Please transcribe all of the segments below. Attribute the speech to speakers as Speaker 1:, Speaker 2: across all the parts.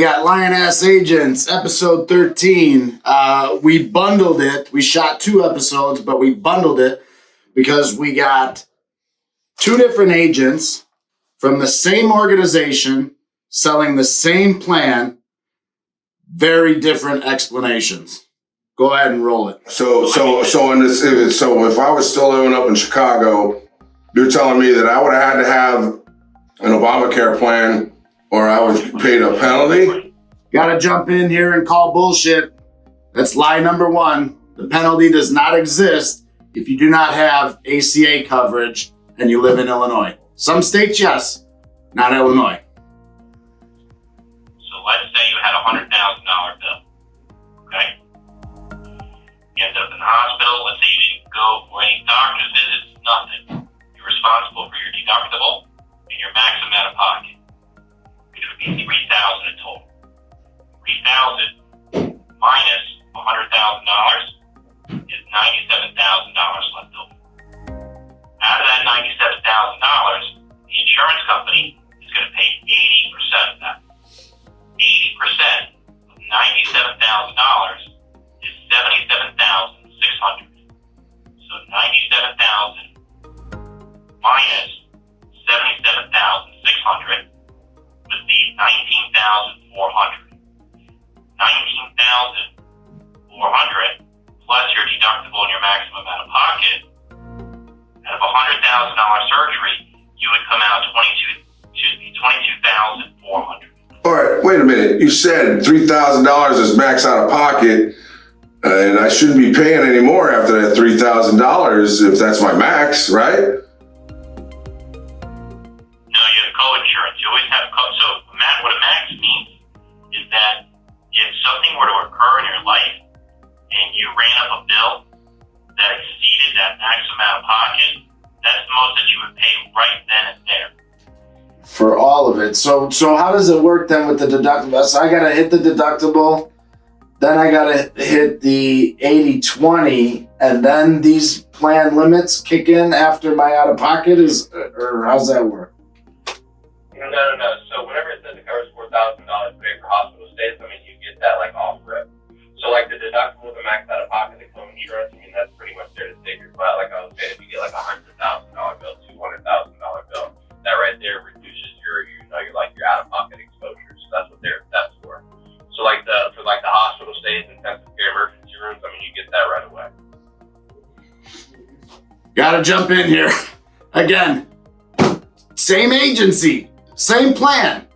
Speaker 1: got Lioness Agents, episode 13. We bundled it. We shot 2 episodes, but we bundled it because we got 2 different agents from the same organization selling the same plan, very different explanations. Go ahead and roll it.
Speaker 2: So if I was still living up in Chicago, you're telling me that I would have had to have an Obamacare plan or I was paid a penalty?
Speaker 1: Gotta jump in here and call bullshit. That's lie number 1. The penalty does not exist if you do not have ACA coverage and you live in Illinois. Some states, yes, not Illinois.
Speaker 3: So let's say you had a $100,000 bill, okay? You ended up in the hospital. Let's say you didn't go for any doctor's visits, nothing. You're responsible for your deductible and your maximum out of pocket, which would be $3,000 in total. $3,000 minus $100,000 is $97,000 left over. Out of that $97,000, the insurance company is going to pay 80% of that. 80% of $97,000 is $77,600. So $97,000 minus $77,600 would be $19,400. $19,400 plus your deductible and your maximum out of pocket. Out of $100,000 surgery, you would come out $22,400.
Speaker 2: All right, wait a minute. You said $3,000 is max out of pocket, and I shouldn't be paying any more after that $3,000 if that's my max, right?
Speaker 3: No, you have co-insurance. You always have so what a max means is that if something were to occur in your life and you ran up a bill that exceeded that maximum out of pocket, that's the most that you would pay right then and there.
Speaker 1: For all of it. So how does it work then with the deductible? So I gotta hit the deductible, then I gotta hit the 80/20, and then these plan limits kick in after my out of pocket or how's that work?
Speaker 3: No. So whenever it says it covers $4,000 pay for hospital stays, you get that off rip. So the deductible, the max out of pocket, the co-insurance, that's pretty much there to save your butt. Like I was saying, if you get a $100,000 bill, $200,000 bill, that right there reduces your out of pocket exposure. So that's what that's for. So for the hospital stays, intensive care, emergency rooms, you get that right away.
Speaker 1: Gotta jump in here. Again, same agency, same plan.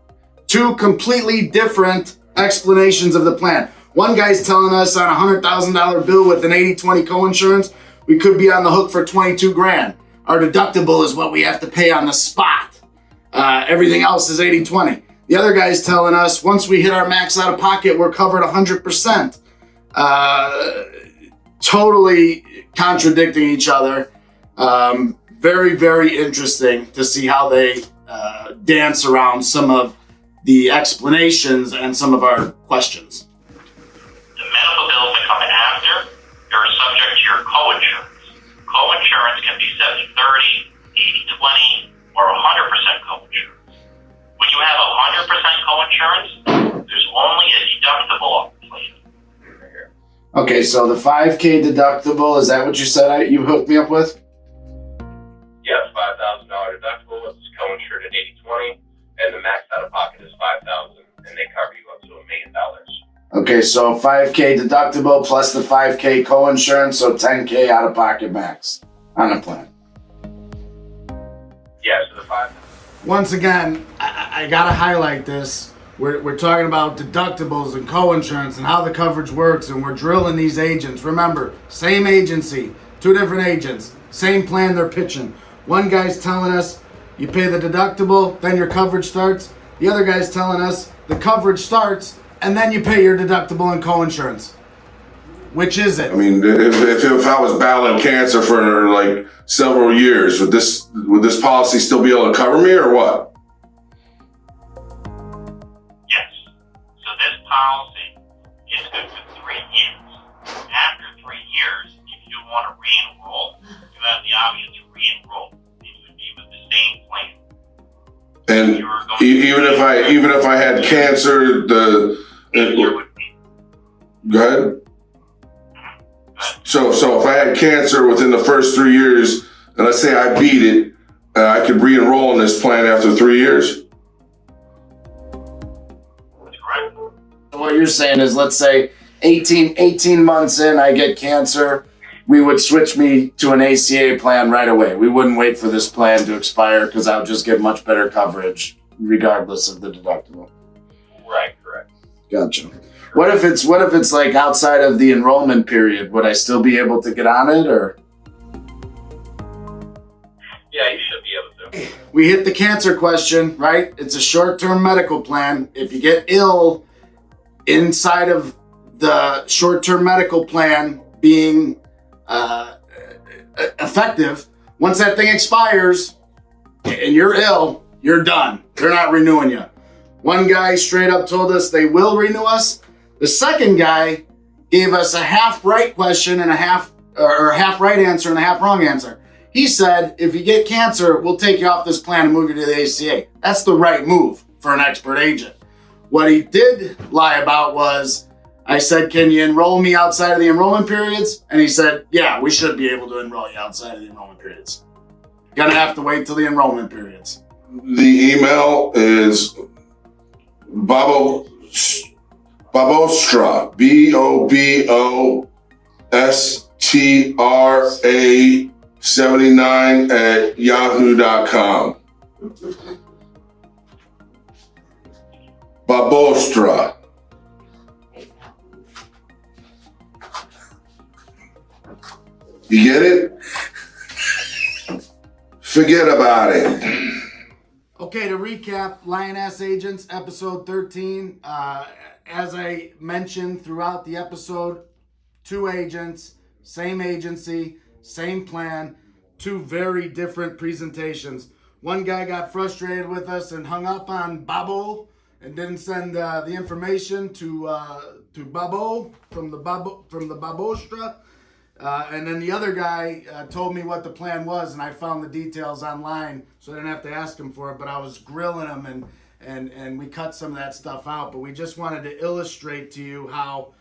Speaker 1: 2 completely different explanations of the plan. One guy's telling us on a $100,000 bill with an 80/20 co-insurance, we could be on the hook for $22,000. Our deductible is what we have to pay on the spot. Everything else is 80/20. The other guy's telling us once we hit our max out of pocket, we're covered 100%. Totally contradicting each other. Very, very interesting to see how they dance around some of the explanations and some of our questions.
Speaker 3: The medical bills that come in after, they're subject to your co-insurance. Co-insurance can be 70/30, 80/20, or 100% co-insurance. When you have 100% co-insurance, there's only a deductible on the plan.
Speaker 1: Okay, so the 5K deductible, is that what you said you hooked me up with?
Speaker 3: Yes, $5,000 deductible, it's co-insured at 80/20, and the max out of pocket is $5,000, and they cover you up to $1 million.
Speaker 1: Okay, so 5K deductible plus the 5K co-insurance, so 10K out of pocket max on the plan.
Speaker 3: Yeah, so the 5.
Speaker 1: Once again, I gotta highlight this. We're talking about deductibles and co-insurance and how the coverage works, and we're drilling these agents. Remember, same agency, 2 different agents, same plan they're pitching. One guy's telling us you pay the deductible, then your coverage starts. The other guy's telling us the coverage starts and then you pay your deductible and co-insurance. Which is it?
Speaker 2: If I was battling cancer for several years, would this policy still be able to cover me or what?
Speaker 3: Yes. So this policy is good for 3 years. After 3 years, if you want to re-enroll, you have the option to re-enroll. It would be with the same plan.
Speaker 2: And even if I had cancer, go ahead. So if I had cancer within the first 3 years, and let's say I beat it, I could re-enroll in this plan after 3 years.
Speaker 1: What you're saying is, let's say 18 months in, I get cancer, we would switch me to an ACA plan right away. We wouldn't wait for this plan to expire because I would just get much better coverage regardless of the deductible.
Speaker 3: Right, correct.
Speaker 1: Gotcha. What if it's like outside of the enrollment period? Would I still be able to get on it, or?
Speaker 3: Yeah, you should be able to.
Speaker 1: We hit the cancer question, right? It's a short-term medical plan. If you get ill inside of the short-term medical plan being effective, once that thing expires and you're ill, you're done. They're not renewing you. One guy straight up told us they will renew us. The second guy gave us a half right question and a half right answer and a half wrong answer. He said, if you get cancer, we'll take you off this plan and move you to the ACA. That's the right move for an expert agent. What he did lie about was, I said, can you enroll me outside of the enrollment periods? And he said, yeah, we should be able to enroll you outside of the enrollment periods. Gonna have to wait till the enrollment periods.
Speaker 2: The email is Babostra, BOBOSTRA 79 at yahoo.com. Babostra. You get it? Forget about it.
Speaker 1: Okay, to recap, Lioness Agents, episode 13. As I mentioned throughout the episode, 2 agents, same agency, same plan, 2 very different presentations. One guy got frustrated with us and hung up on Babo and didn't send the information to Babo from the Babostra. And then the other guy told me what the plan was, and I found the details online, so I didn't have to ask him for it, but I was grilling him, and we cut some of that stuff out. But we just wanted to illustrate to you how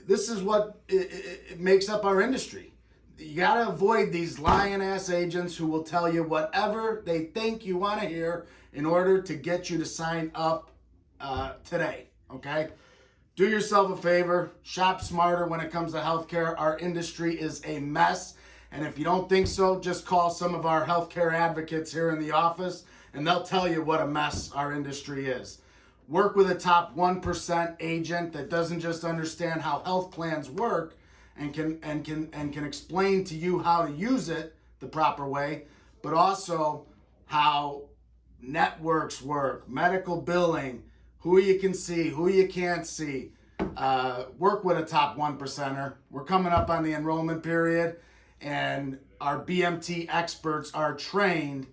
Speaker 1: this is what it makes up our industry. You got to avoid these lying-ass agents who will tell you whatever they think you want to hear in order to get you to sign up today, okay? Do yourself a favor, shop smarter when it comes to healthcare. Our industry is a mess. And if you don't think so, just call some of our healthcare advocates here in the office and they'll tell you what a mess our industry is. Work with a top 1% agent that doesn't just understand how health plans work and can explain to you how to use it the proper way, but also how networks work, medical billing, who you can see, who you can't see. Work with a top 1%er. We're coming up on the enrollment period, and our BMT experts are trained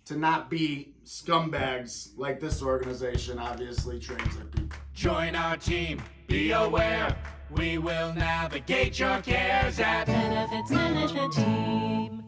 Speaker 1: to not be scumbags like this organization obviously trains their people.
Speaker 4: Join our team, be aware, we will navigate your cares at Benefits Management Team.